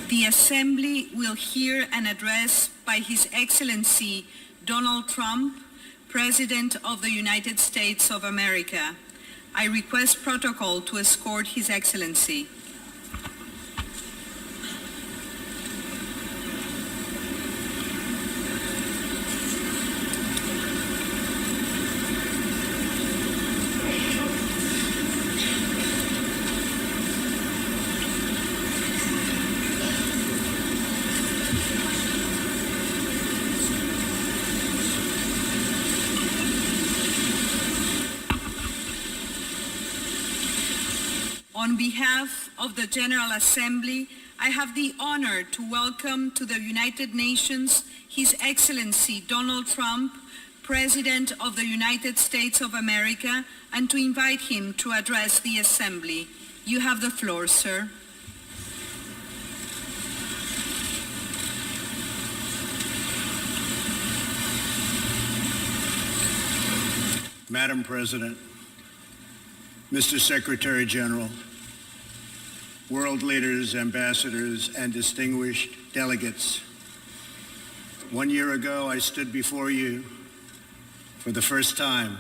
The Assembly will hear an address by His Excellency Donald Trump, President of the United States of America. I request protocol to escort His Excellency. On behalf of the General Assembly, I have the honor to welcome to the United Nations His Excellency Donald Trump, President of the United States of America, and to invite him to address the Assembly. You have the floor, sir. Madam President, Mr. Secretary General, world leaders, ambassadors, and distinguished delegates. 1 year ago, I stood before you for the first time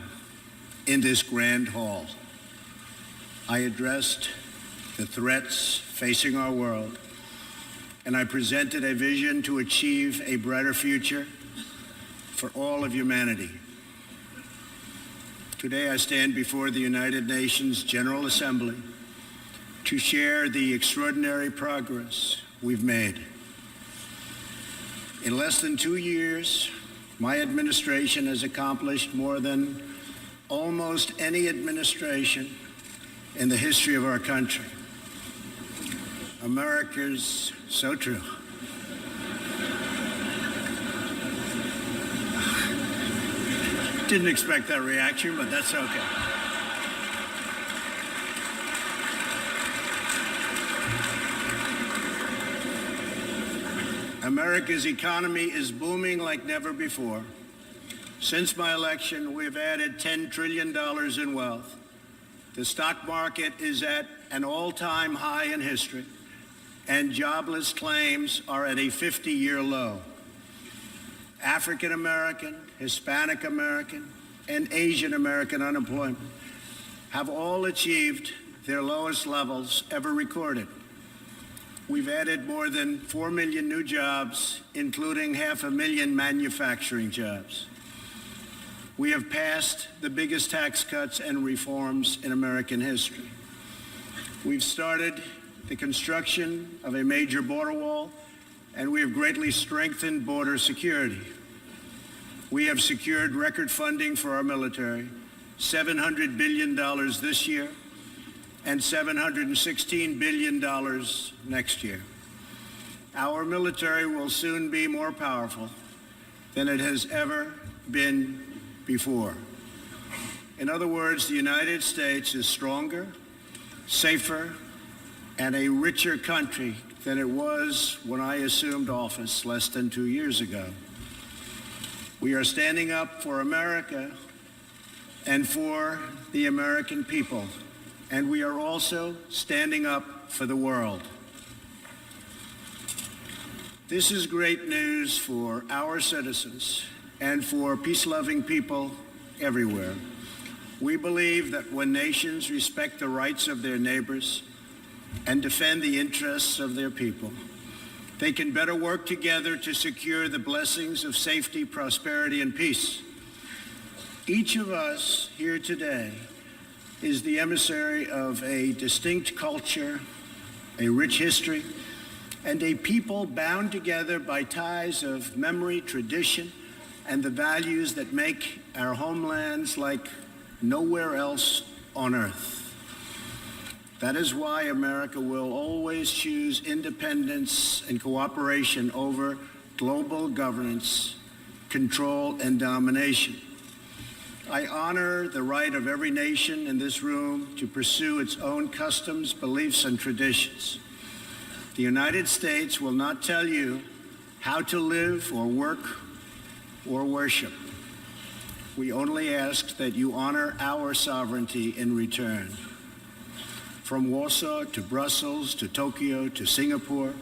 in this grand hall. I addressed the threats facing our world, and I presented a vision to achieve a brighter future for all of humanity. Today, I stand before the United Nations General Assembly to share the extraordinary progress we've made. In less than 2 years, my administration has accomplished more than almost any administration in the history of our country. America's so true. Didn't expect that reaction, but that's okay. America's economy is booming like never before. Since my election, we've added $10 trillion in wealth. The stock market is at an all-time high in history, and jobless claims are at a 50-year low. African American, Hispanic American, and Asian American unemployment have all achieved their lowest levels ever recorded. We've added more than 4 million new jobs, including 500,000 manufacturing jobs. We have passed the biggest tax cuts and reforms in American history. We've started the construction of a major border wall, and we have greatly strengthened border security. We have secured record funding for our military, $700 billion this year, and $716 billion next year. Our military will soon be more powerful than it has ever been before. In other words, the United States is stronger, safer, and a richer country than it was when I assumed office less than 2 years ago. We are standing up for America and for the American people, and we are also standing up for the world. This is great news for our citizens and for peace-loving people everywhere. We believe that when nations respect the rights of their neighbors and defend the interests of their people, they can better work together to secure the blessings of safety, prosperity, and peace. Each of us here today is the emissary of a distinct culture, a rich history, and a people bound together by ties of memory, tradition, and the values that make our homelands like nowhere else on earth. That is why America will always choose independence and cooperation over global governance, control, and domination. I honor the right of every nation in this room to pursue its own customs, beliefs, and traditions. The United States will not tell you how to live or work or worship. We only ask that you honor our sovereignty in return. From Warsaw to Brussels to Tokyo to Singapore,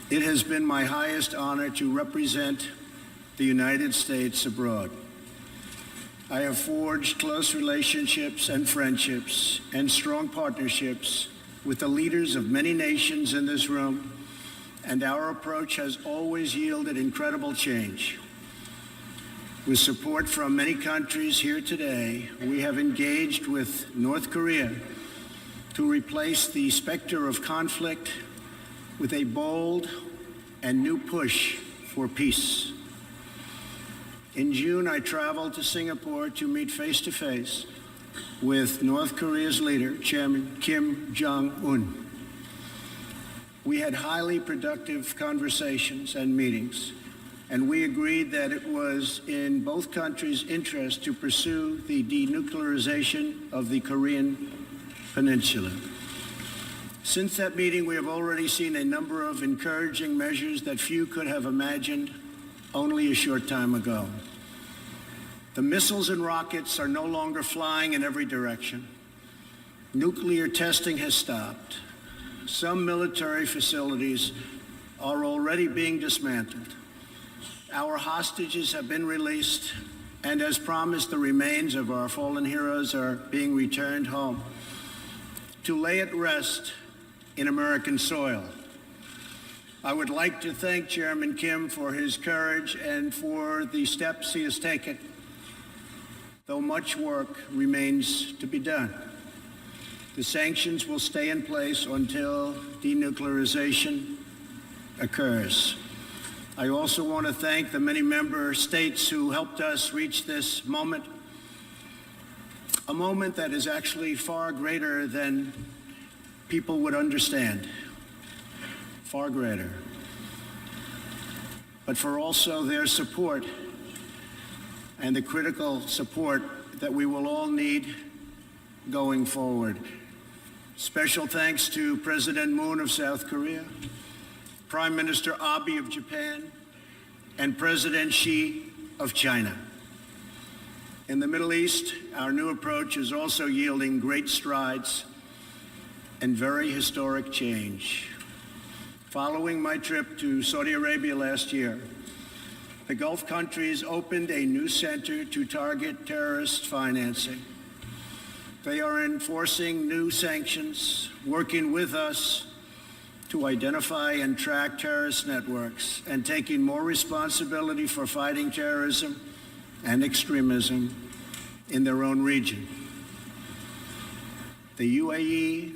It has been my highest honor to represent the United States abroad. I have forged close relationships and friendships and strong partnerships with the leaders of many nations in this room, and our approach has always yielded incredible change. With support from many countries here today, we have engaged with North Korea to replace the specter of conflict with a bold and new push for peace. In June, I traveled to Singapore to meet face-to-face with North Korea's leader, Chairman Kim Jong-un. We had highly productive conversations and meetings, and we agreed that it was in both countries' interest to pursue the denuclearization of the Korean Peninsula. Since that meeting, we have already seen a number of encouraging measures that few could have imagined only a short time ago. The missiles and rockets are no longer flying in every direction. Nuclear testing has stopped. Some military facilities are already being dismantled. Our hostages have been released, and as promised, the remains of our fallen heroes are being returned home to lay at rest in American soil. I would like to thank Chairman Kim for his courage and for the steps he has taken, though much work remains to be done. The sanctions will stay in place until denuclearization occurs. I also want to thank the many member states who helped us reach this moment, a moment that is actually far greater than people would understand, far greater. But for also their support and the critical support that we will all need going forward. Special thanks to President Moon of South Korea, Prime Minister Abe of Japan, and President Xi of China. In the Middle East, our new approach is also yielding great strides and very historic change. Following my trip to Saudi Arabia last year, the Gulf countries opened a new center to target terrorist financing. They are enforcing new sanctions, working with us to identify and track terrorist networks, and taking more responsibility for fighting terrorism and extremism in their own region. The UAE,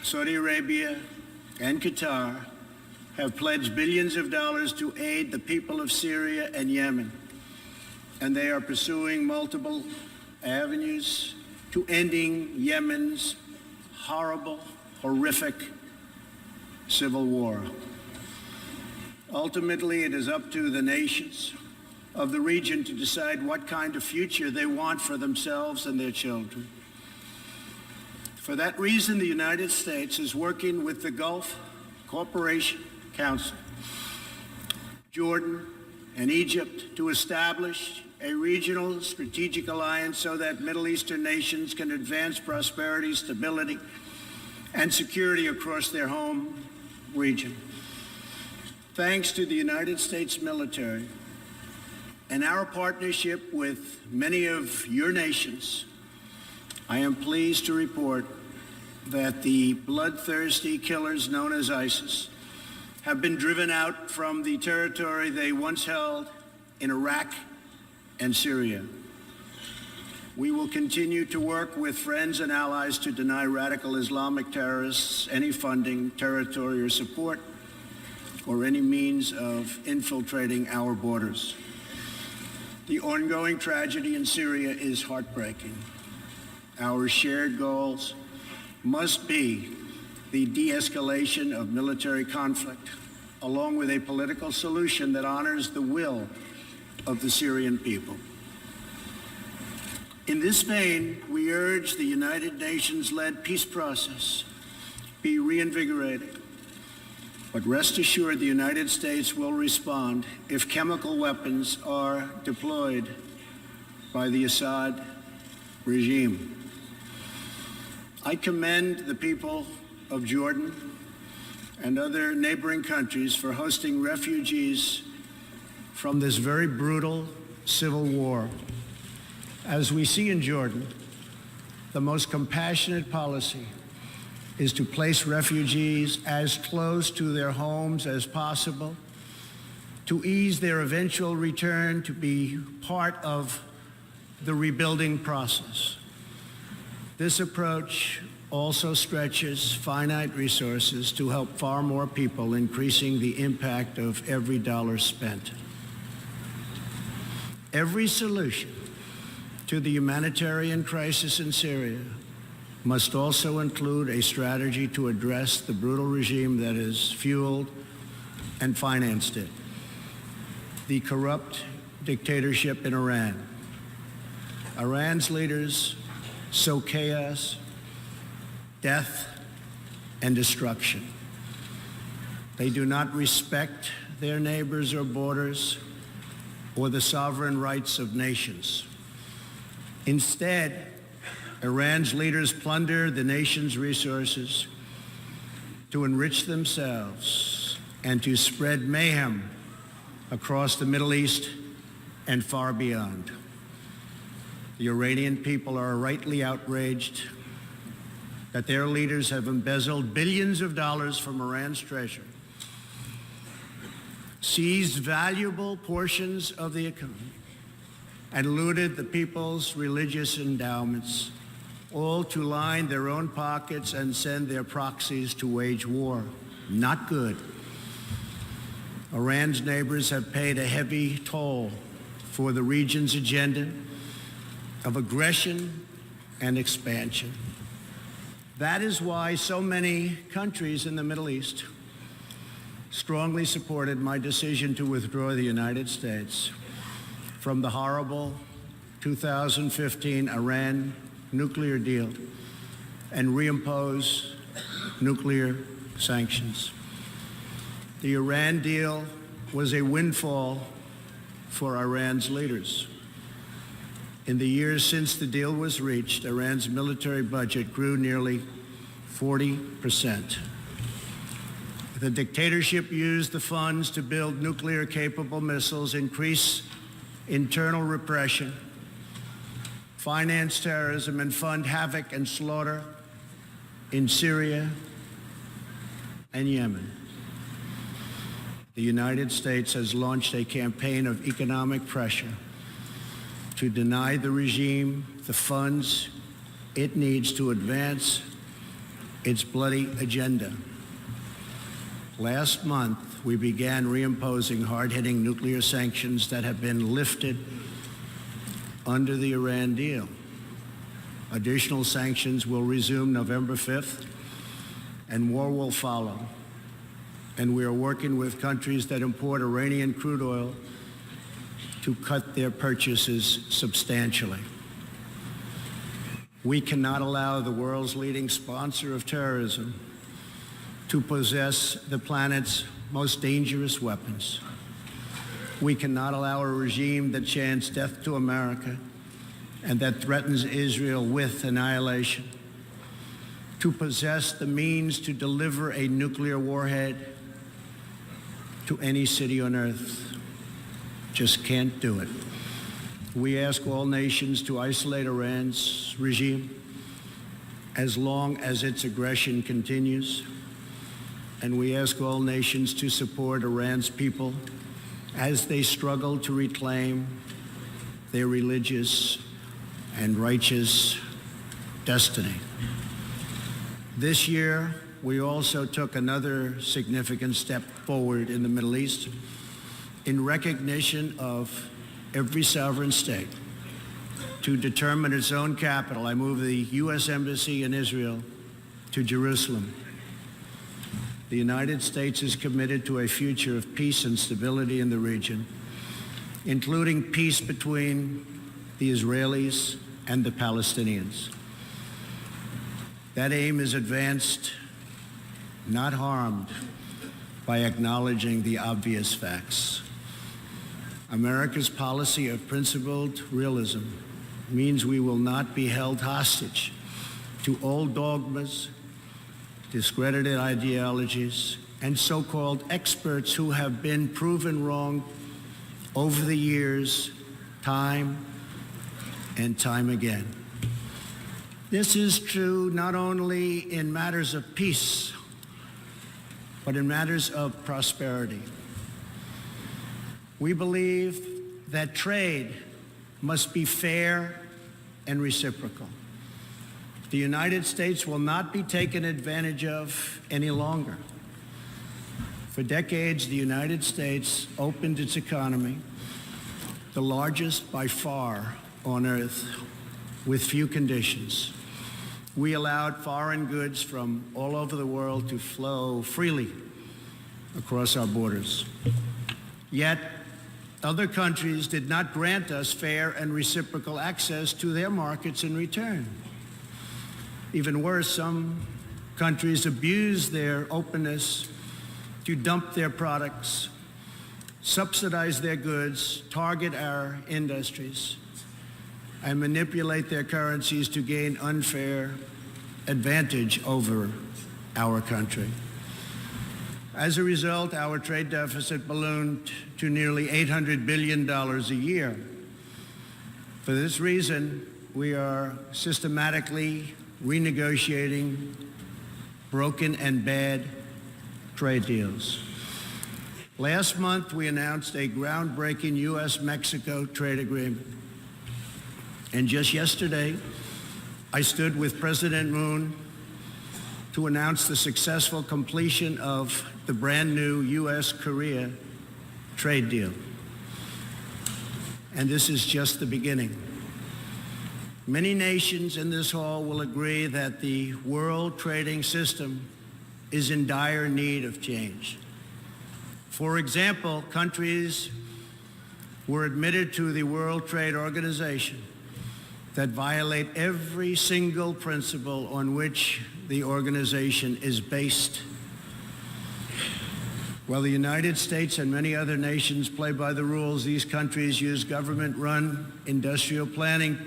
Saudi Arabia, and Qatar have pledged billions of dollars to aid the people of Syria and Yemen, and they are pursuing multiple avenues to ending Yemen's horrible, horrific civil war. Ultimately, it is up to the nations of the region to decide what kind of future they want for themselves and their children. For that reason, the United States is working with the Gulf Cooperation Council, Jordan, and Egypt to establish a regional strategic alliance so that Middle Eastern nations can advance prosperity, stability, and security across their home region. Thanks to the United States military and our partnership with many of your nations, I am pleased to report that the bloodthirsty killers known as ISIS have been driven out from the territory they once held in Iraq and Syria. We will continue to work with friends and allies to deny radical Islamic terrorists any funding, territory, or support, or any means of infiltrating our borders. The ongoing tragedy in Syria is heartbreaking. Our shared goals must be the de-escalation of military conflict, along with a political solution that honors the will of the Syrian people. In this vein, we urge the United Nations-led peace process be reinvigorated. But rest assured, the United States will respond if chemical weapons are deployed by the Assad regime. I commend the people of Jordan and other neighboring countries for hosting refugees from this very brutal civil war. As we see in Jordan, the most compassionate policy is to place refugees as close to their homes as possible, to ease their eventual return to be part of the rebuilding process. This approach also stretches finite resources to help far more people, increasing the impact of every dollar spent. Every solution to the humanitarian crisis in Syria must also include a strategy to address the brutal regime that has fueled and financed it, the corrupt dictatorship in Iran. Iran's leaders sow chaos, death, and destruction. They do not respect their neighbors or borders or the sovereign rights of nations. Instead, Iran's leaders plunder the nation's resources to enrich themselves and to spread mayhem across the Middle East and far beyond. The Iranian people are rightly outraged that their leaders have embezzled billions of dollars from Iran's treasury, seized valuable portions of the economy, and looted the people's religious endowments, all to line their own pockets and send their proxies to wage war. Not good. Iran's neighbors have paid a heavy toll for the region's agenda of aggression and expansion. That is why so many countries in the Middle East strongly supported my decision to withdraw the United States from the horrible 2015 Iran nuclear deal and reimpose nuclear sanctions. The Iran deal was a windfall for Iran's leaders. In the years since the deal was reached, Iran's military budget grew nearly 40%. The dictatorship used the funds to build nuclear-capable missiles, increase internal repression, finance terrorism, and fund havoc and slaughter in Syria and Yemen. The United States has launched a campaign of economic pressure to deny the regime the funds it needs to advance its bloody agenda. Last month, we began reimposing hard-hitting nuclear sanctions that have been lifted under the Iran deal. Additional sanctions will resume November 5th, and more will follow. And we are working with countries that import Iranian crude oil to cut their purchases substantially. We cannot allow the world's leading sponsor of terrorism to possess the planet's most dangerous weapons. We cannot allow a regime that chants death to America and that threatens Israel with annihilation to possess the means to deliver a nuclear warhead to any city on earth. Just can't do it. We ask all nations to isolate Iran's regime as long as its aggression continues. And we ask all nations to support Iran's people as they struggle to reclaim their religious and righteous destiny. This year, we also took another significant step forward in the Middle East in recognition of every sovereign state to determine its own capital. I moved the U.S. Embassy in Israel to Jerusalem. The United States is committed to a future of peace and stability in the region, including peace between the Israelis and the Palestinians. That aim is advanced, not harmed, by acknowledging the obvious facts. America's policy of principled realism means we will not be held hostage to old dogmas, discredited ideologies, and so-called experts who have been proven wrong over the years, time and time again. This is true not only in matters of peace, but in matters of prosperity. We believe that trade must be fair and reciprocal. The United States will not be taken advantage of any longer. For decades, the United States opened its economy, the largest by far on earth, with few conditions. We allowed foreign goods from all over the world to flow freely across our borders. Yet, other countries did not grant us fair and reciprocal access to their markets in return. Even worse, some countries abused their openness to dump their products, subsidize their goods, target our industries, and manipulate their currencies to gain unfair advantage over our country. As a result, our trade deficit ballooned to nearly $800 billion a year. For this reason, we are systematically renegotiating broken and bad trade deals. Last month, we announced a groundbreaking U.S.-Mexico trade agreement. And just yesterday, I stood with President Moon to announce the successful completion of the brand new U.S.-Korea trade deal. And this is just the beginning. Many nations in this hall will agree that the world trading system is in dire need of change. For example, countries were admitted to the World Trade Organization that violate every single principle on which the organization is based. While the United States and many other nations play by the rules, these countries use government-run industrial planning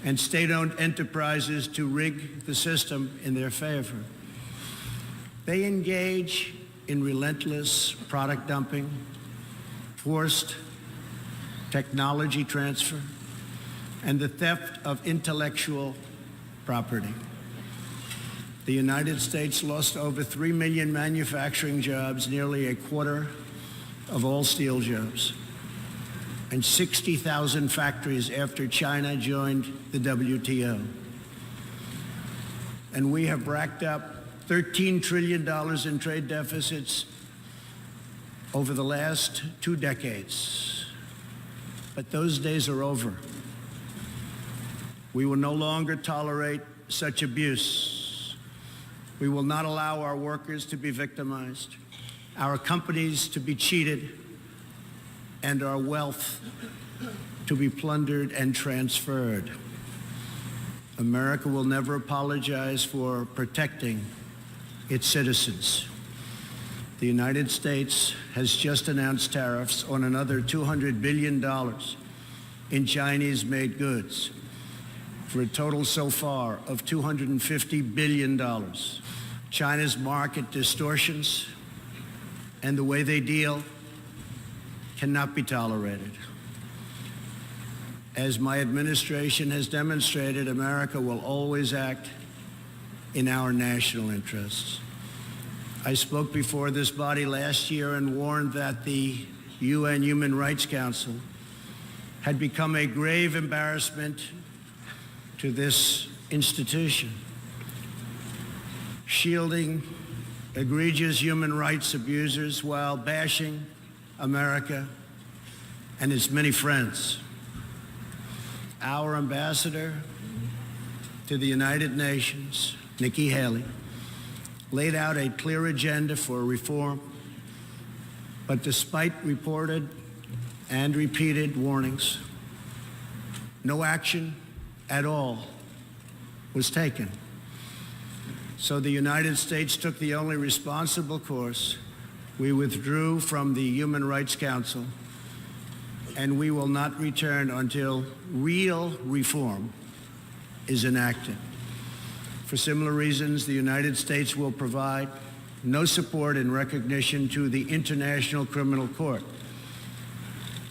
and state-owned enterprises to rig the system in their favor. They engage in relentless product dumping, forced technology transfer, and the theft of intellectual property. The United States lost over 3 million manufacturing jobs, nearly a quarter of all steel jobs, and 60,000 factories after China joined the WTO. And we have racked up $13 trillion in trade deficits over the last 2 decades. But those days are over. We will no longer tolerate such abuse. We will not allow our workers to be victimized, our companies to be cheated, and our wealth to be plundered and transferred. America will never apologize for protecting its citizens. The United States has just announced tariffs on another $200 billion in Chinese-made goods, for a total so far of $250 billion. China's market distortions and the way they deal cannot be tolerated. As my administration has demonstrated, America will always act in our national interests. I spoke before this body last year and warned that the UN Human Rights Council had become a grave embarrassment to this institution, shielding egregious human rights abusers while bashing America and its many friends. Our ambassador to the United Nations, Nikki Haley, laid out a clear agenda for reform, but despite reported and repeated warnings, no action at all was taken. So the United States took the only responsible course. We withdrew from the Human Rights Council, and we will not return until real reform is enacted. For similar reasons, the United States will provide no support and recognition to the International Criminal Court.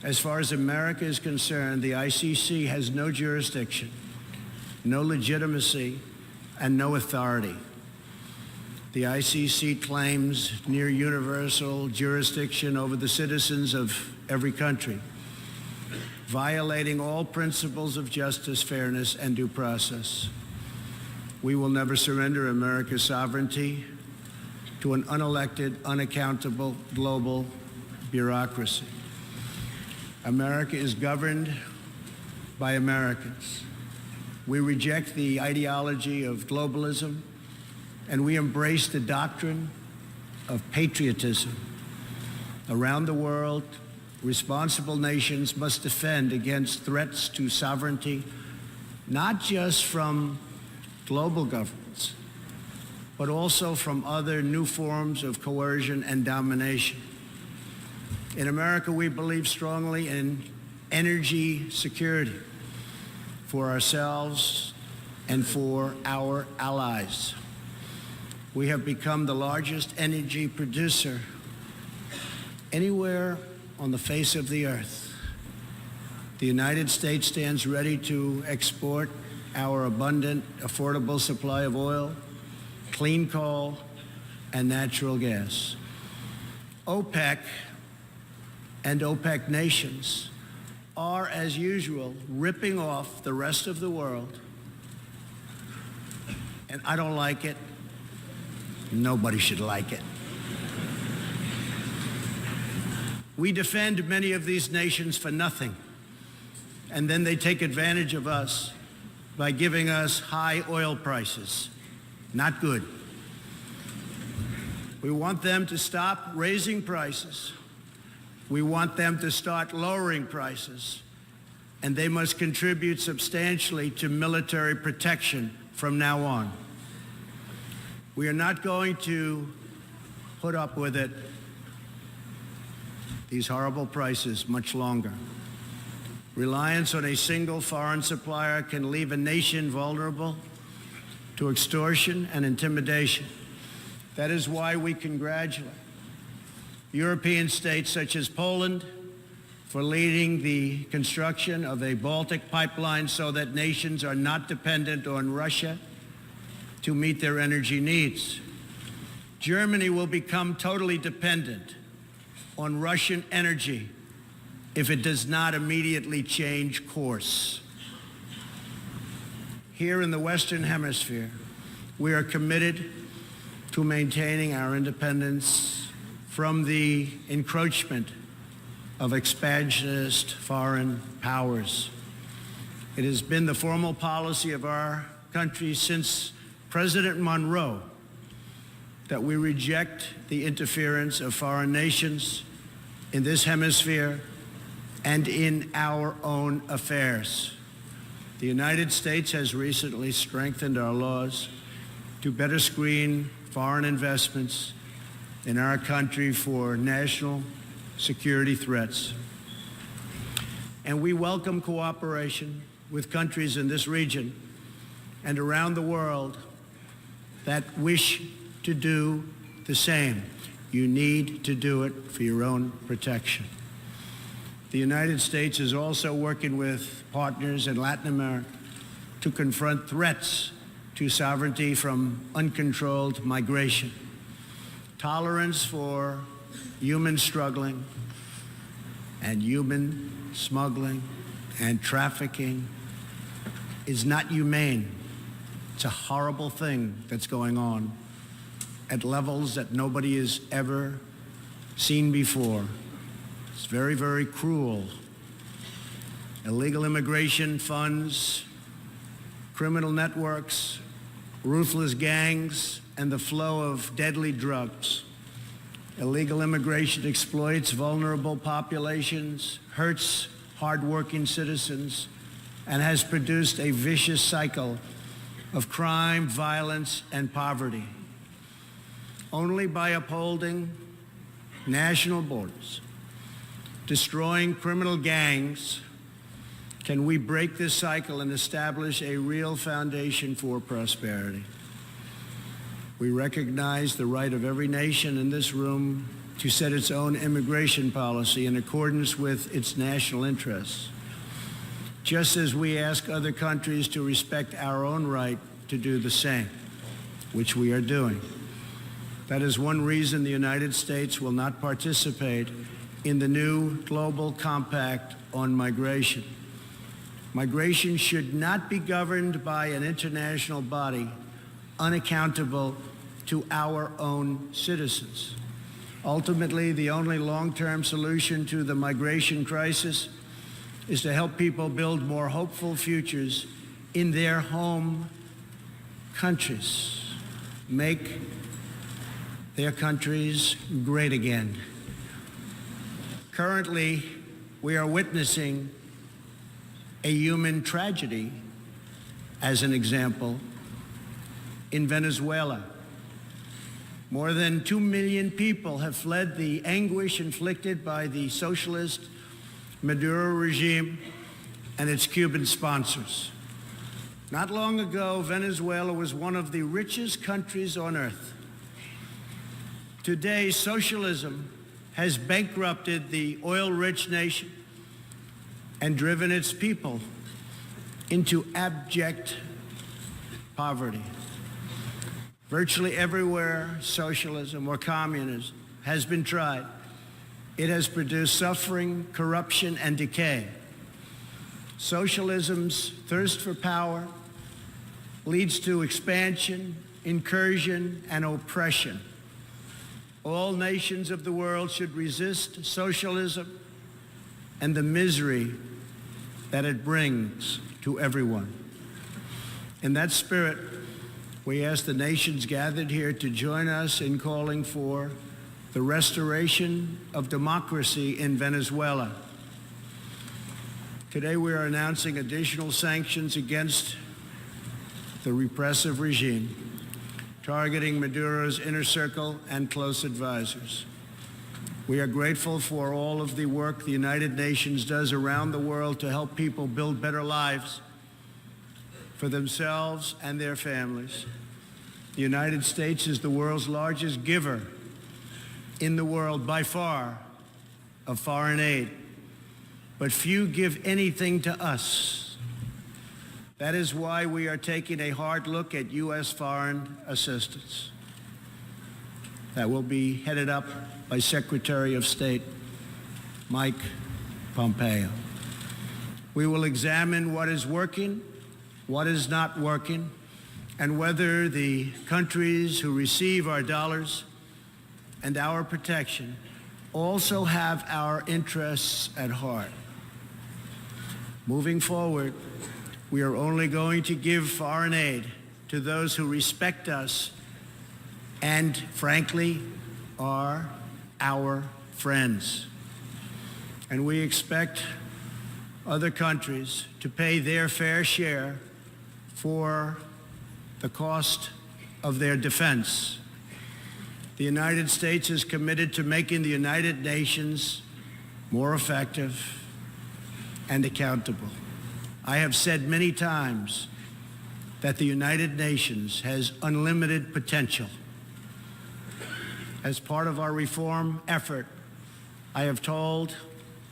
As far as America is concerned, the ICC has no jurisdiction, no legitimacy, and no authority. The ICC claims near universal jurisdiction over the citizens of every country, violating all principles of justice, fairness, and due process. We will never surrender America's sovereignty to an unelected, unaccountable global bureaucracy. America is governed by Americans. We reject the ideology of globalism, and we embrace the doctrine of patriotism. Around the world, responsible nations must defend against threats to sovereignty, not just from global governments, but also from other new forms of coercion and domination. In America, we believe strongly in energy security for ourselves and for our allies. We have become the largest energy producer anywhere on the face of the earth. The United States stands ready to export our abundant, affordable supply of oil, clean coal, and natural gas. OPEC and OPEC nations are, as usual, ripping off the rest of the world. And I don't like it. Nobody should like it. We defend many of these nations for nothing, and then they take advantage of us by giving us high oil prices. Not good. We want them to stop raising prices. We want them to start lowering prices, and they must contribute substantially to military protection from now on. We are not going to put up with it, these horrible prices, much longer. Reliance on a single foreign supplier can leave a nation vulnerable to extortion and intimidation. That is why we congratulate European states such as Poland for leading the construction of a Baltic pipeline so that nations are not dependent on Russia to meet their energy needs. Germany will become totally dependent on Russian energy if it does not immediately change course. Here in the Western Hemisphere, we are committed to maintaining our independence from the encroachment of expansionist foreign powers. It has been the formal policy of our country since President Monroe that we reject the interference of foreign nations in this hemisphere and in our own affairs. The United States has recently strengthened our laws to better screen foreign investments in our country for national security threats. And we welcome cooperation with countries in this region and around the world that wish to do the same. You need to do it for your own protection. The United States is also working with partners in Latin America to confront threats to sovereignty from uncontrolled migration. Tolerance for human struggling and human smuggling and trafficking is not humane. It's a horrible thing that's going on at levels that nobody has ever seen before. It's very, very cruel. Illegal immigration funds criminal networks, ruthless gangs, and the flow of deadly drugs. Illegal immigration exploits vulnerable populations, hurts hardworking citizens, and has produced a vicious cycle of crime, violence, and poverty. Only by upholding national borders, destroying criminal gangs, can we break this cycle and establish a real foundation for prosperity. We recognize the right of every nation in this room to set its own immigration policy in accordance with its national interests, just as we ask other countries to respect our own right to do the same, which we are doing. That is one reason the United States will not participate in the new Global Compact on Migration. Migration should not be governed by an international body unaccountable to our own citizens. Ultimately, the only long-term solution to the migration crisis is to help people build more hopeful futures in their home countries. Make their countries great again. Currently, we are witnessing a human tragedy, as an example, in Venezuela. More than 2 million people have fled the anguish inflicted by the socialist Maduro regime and its Cuban sponsors. Not long ago, Venezuela was one of the richest countries on earth. Today, socialism has bankrupted the oil-rich nation and driven its people into abject poverty. Virtually everywhere socialism or communism has been tried, it has produced suffering, corruption, and decay. Socialism's thirst for power leads to expansion, incursion, and oppression. All nations of the world should resist socialism and the misery that it brings to everyone. In that spirit, we ask the nations gathered here to join us in calling for the restoration of democracy in Venezuela. Today we are announcing additional sanctions against the repressive regime, targeting Maduro's inner circle and close advisors. We are grateful for all of the work the United Nations does around the world to help people build better lives for themselves and their families. The United States is the world's largest giver in the world by far of foreign aid, but few give anything to us. That is why we are taking a hard look at U.S. foreign assistance. That will be headed up by Secretary of State Mike Pompeo. We will examine what is working, what is not working, and whether the countries who receive our dollars and our protection also have our interests at heart. Moving forward, we are only going to give foreign aid to those who respect us and, frankly, are our friends. And we expect other countries to pay their fair share for the cost of their defense. The United States is committed to making the United Nations more effective and accountable. I have said many times that the United Nations has unlimited potential. As part of our reform effort, I have told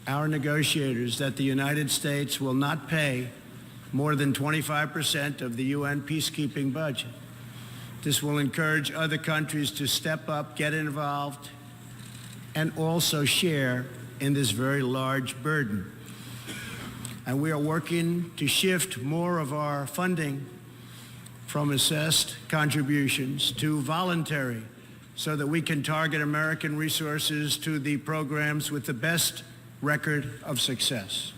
our negotiators that the United States will not pay more than 25% of the UN peacekeeping budget. This will encourage other countries to step up, get involved, and also share in this very large burden. And we are working to shift more of our funding from assessed contributions to voluntary, so that we can target American resources to the programs with the best record of success.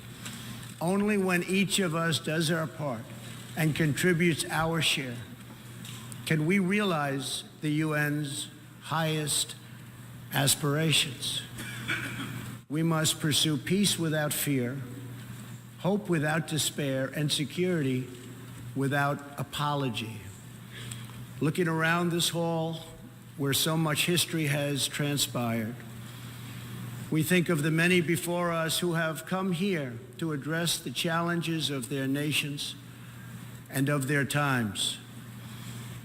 Only when each of us does our part and contributes our share can we realize the UN's highest aspirations. We must pursue peace without fear, hope without despair, and security without apology. Looking around this hall, where so much history has transpired, we think of the many before us who have come here to address the challenges of their nations and of their times.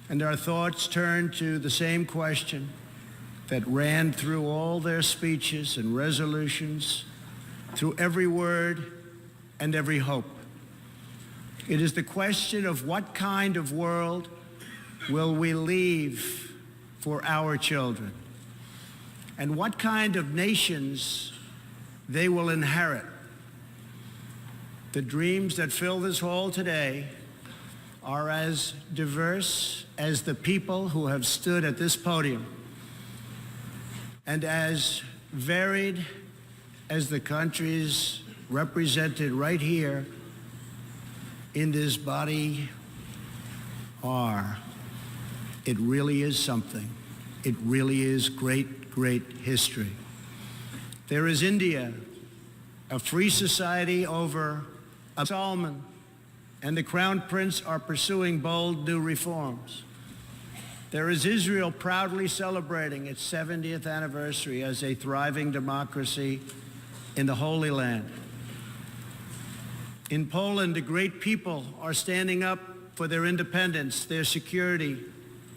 And our thoughts turn to the same question that ran through all their speeches and resolutions, through every word and every hope. It is the question of what kind of world will we leave for our children, and what kind of nations they will inherit. The dreams that fill this hall today are as diverse as the people who have stood at this podium, and as varied as the countries represented right here in this body are. It really is something. It really is great, great history. There is India, a free society over Solomon, and the Crown Prince are pursuing bold new reforms. There is Israel proudly celebrating its 70th anniversary as a thriving democracy in the Holy Land. In Poland, the great people are standing up for their independence, their security,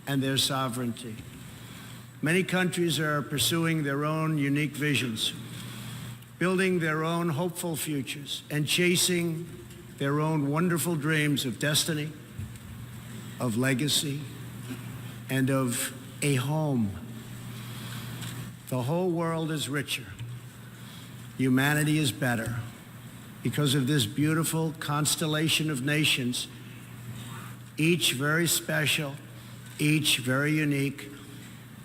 and their sovereignty. Many countries are pursuing their own unique visions, building their own hopeful futures, and chasing their own wonderful dreams of destiny, of legacy, and of a home. The whole world is richer. Humanity is better because of this beautiful constellation of nations, each very special, each very unique,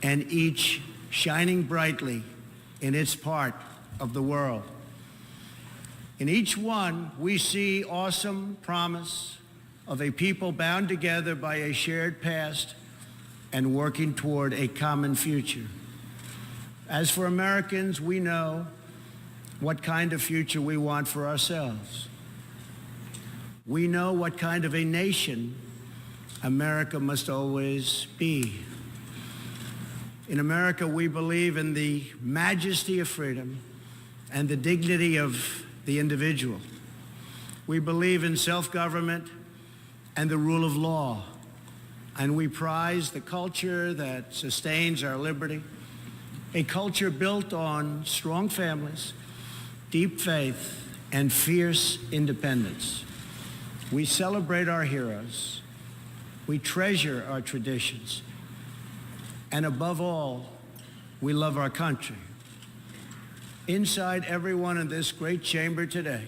and each shining brightly in its part of the world. In each one, we see awesome promise of a people bound together by a shared past and working toward a common future. As for Americans, we know what kind of future we want for ourselves. We know what kind of a nation America must always be. In America, we believe in the majesty of freedom and the dignity of the individual. We believe in self-government and the rule of law, and we prize the culture that sustains our liberty, a culture built on strong families, deep faith, and fierce independence. We celebrate our heroes. We treasure our traditions. And above all, we love our country. Inside everyone in this great chamber today,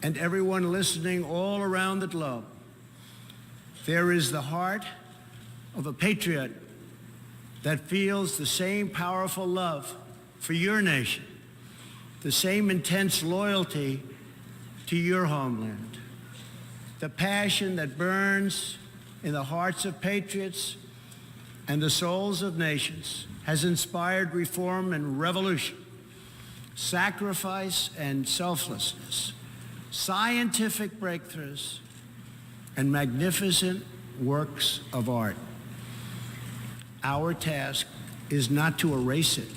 and everyone listening all around the globe, there is the heart of a patriot that feels the same powerful love for your nation, the same intense loyalty to your homeland. The passion that burns in the hearts of patriots and the souls of nations has inspired reform and revolution, sacrifice and selflessness, scientific breakthroughs, and magnificent works of art. Our task is not to erase it,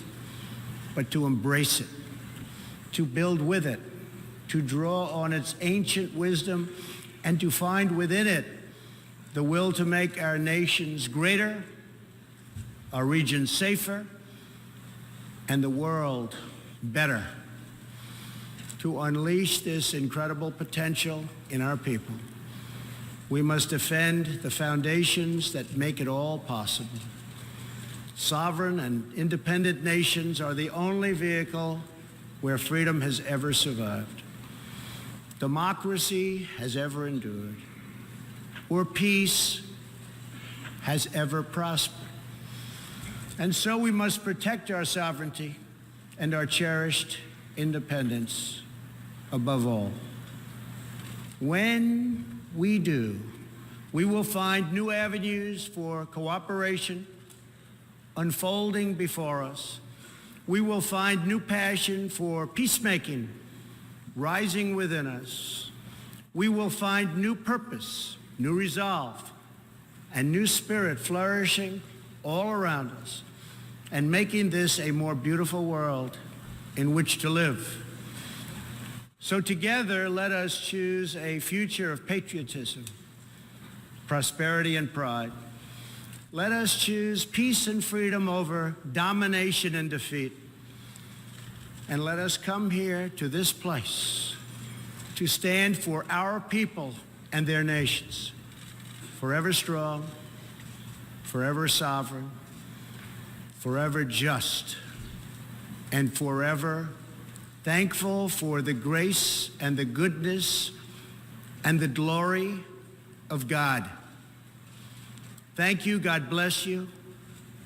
but to embrace it, to build with it, to draw on its ancient wisdom, and to find within it the will to make our nations greater, our region safer, and the world better. To unleash this incredible potential in our people, we must defend the foundations that make it all possible. Sovereign and independent nations are the only vehicle where freedom has ever survived, democracy has ever endured, or peace has ever prospered. And so we must protect our sovereignty and our cherished independence above all. When we do, we will find new avenues for cooperation unfolding before us. We will find new passion for peacemaking rising within us. We will find new purpose, new resolve, and new spirit flourishing all around us, and making this a more beautiful world in which to live. So together, let us choose a future of patriotism, prosperity, and pride, Let us choose peace and freedom over domination and defeat. And let us come here to this place to stand for our people and their nations, forever strong, forever sovereign, forever just, and forever thankful for the grace and the goodness and the glory of God. Thank you, God bless you,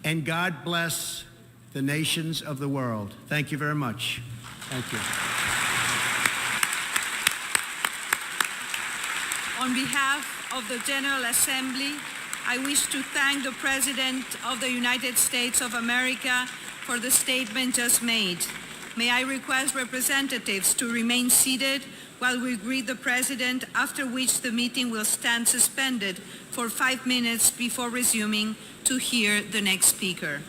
and God bless the nations of the world. Thank you very much. Thank you. On behalf of the General Assembly, I wish to thank the President of the United States of America for the statement just made. May I request representatives to remain seated while we greet the President, after which the meeting will stand suspended for 5 minutes before resuming to hear the next speaker.